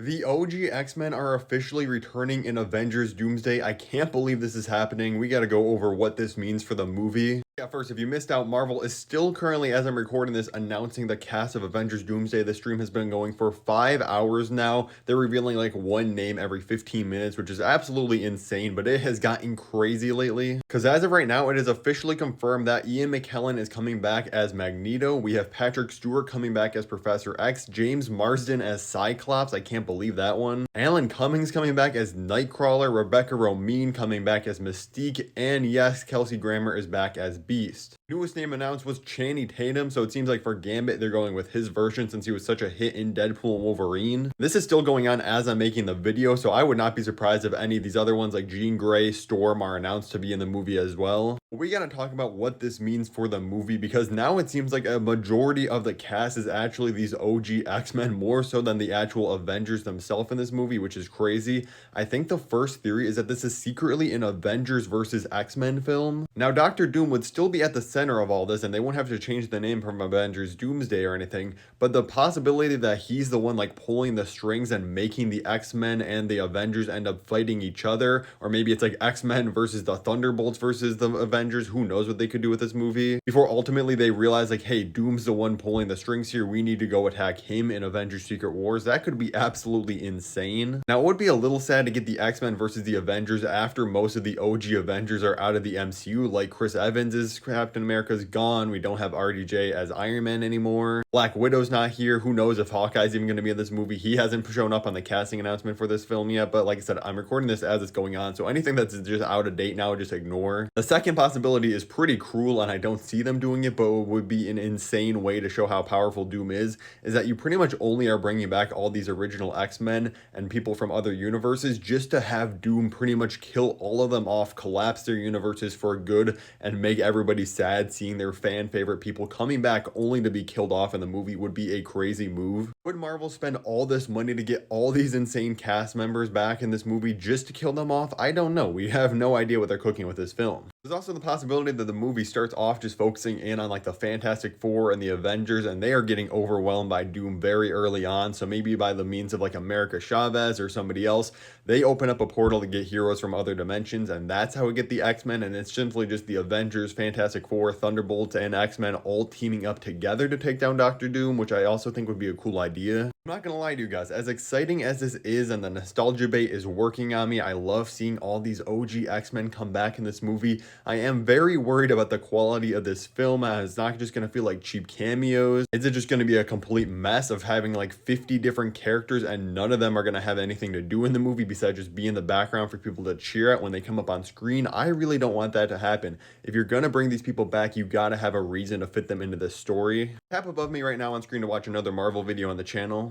The OG X-Men are officially returning in Avengers Doomsday. I can't believe this is happening. We got to go over what this means for the movie. Yeah, first, if you missed out, Marvel is still currently, as I'm recording this, announcing the cast of Avengers Doomsday. The stream has been going for 5 hours now. They're revealing like one name every 15 minutes, which is absolutely insane, but it has gotten crazy lately. Because as of right now, it is officially confirmed that Ian McKellen is coming back as Magneto. We have Patrick Stewart coming back as Professor X, James Marsden as Cyclops. I can't believe that one. Alan Cummings coming back as Nightcrawler, Rebecca Romijn coming back as Mystique, and yes, Kelsey Grammer is back as Beast. Newest name announced was Channing Tatum, so it seems like for Gambit, they're going with his version since he was such a hit in Deadpool and Wolverine. This is still going on as I'm making the video, so I would not be surprised if any of these other ones like Jean Grey, Storm are announced to be in the movie as well. We gotta talk about what this means for the movie because now it seems like a majority of the cast is actually these OG X-Men more so than the actual Avengers themselves in this movie, which is crazy. I think the first theory is that this is secretly an Avengers versus X-Men film. Now, Doctor Doom would still be at the center of all this and they won't have to change the name from Avengers Doomsday or anything, but the possibility that he's the one like pulling the strings and making the X-Men and the Avengers end up fighting each other, or maybe it's like X-Men versus the Thunderbolts versus the Avengers, who knows what they could do with this movie, before ultimately they realize like, hey, Doom's the one pulling the strings here, we need to go attack him in Avengers Secret Wars. That could be absolutely insane. Now, it would be a little sad to get the X-Men versus the Avengers after most of the OG Avengers are out of the MCU, like Chris Evans is Captain America's gone, we don't have RDJ as Iron Man anymore, Black Widow's not here, who knows if Hawkeye's even going to be in this movie. He hasn't shown up on the casting announcement for this film yet, but like I said, I'm recording this as it's going on, so anything that's just out of date now, just ignore. The second possibility is pretty cruel, and I don't see them doing it, but it would be an insane way to show how powerful Doom is that you pretty much only are bringing back all these original X-Men and people from other universes just to have Doom pretty much kill all of them off, collapse their universes for good, and make everybody sad seeing their fan favorite people coming back only to be killed off in the movie would be a crazy move. Would Marvel spend all this money to get all these insane cast members back in this movie just to kill them off? I don't know. We have no idea what they're cooking with this film. There's also the possibility that the movie starts off just focusing in on like the Fantastic Four and the Avengers, and they are getting overwhelmed by Doom very early on, so maybe by the means of like America Chavez or somebody else, they open up a portal to get heroes from other dimensions, and that's how we get the X-Men, and it's simply just the Avengers, Fantastic Four, Thunderbolts, and X-Men all teaming up together to take down Doctor Doom, which I also think would be a cool idea. I'm not gonna lie to you guys, as exciting as this is and the nostalgia bait is working on me, I love seeing all these OG X-Men come back in this movie. I am very worried about the quality of this film. It's not just gonna feel like cheap cameos. Is it just gonna be a complete mess of having like 50 different characters and none of them are gonna have anything to do in the movie besides just be in the background for people to cheer at when they come up on screen? I really don't want that to happen. If you're gonna bring these people back, you gotta have a reason to fit them into this story. Tap above me right now on screen to watch another Marvel video on the channel.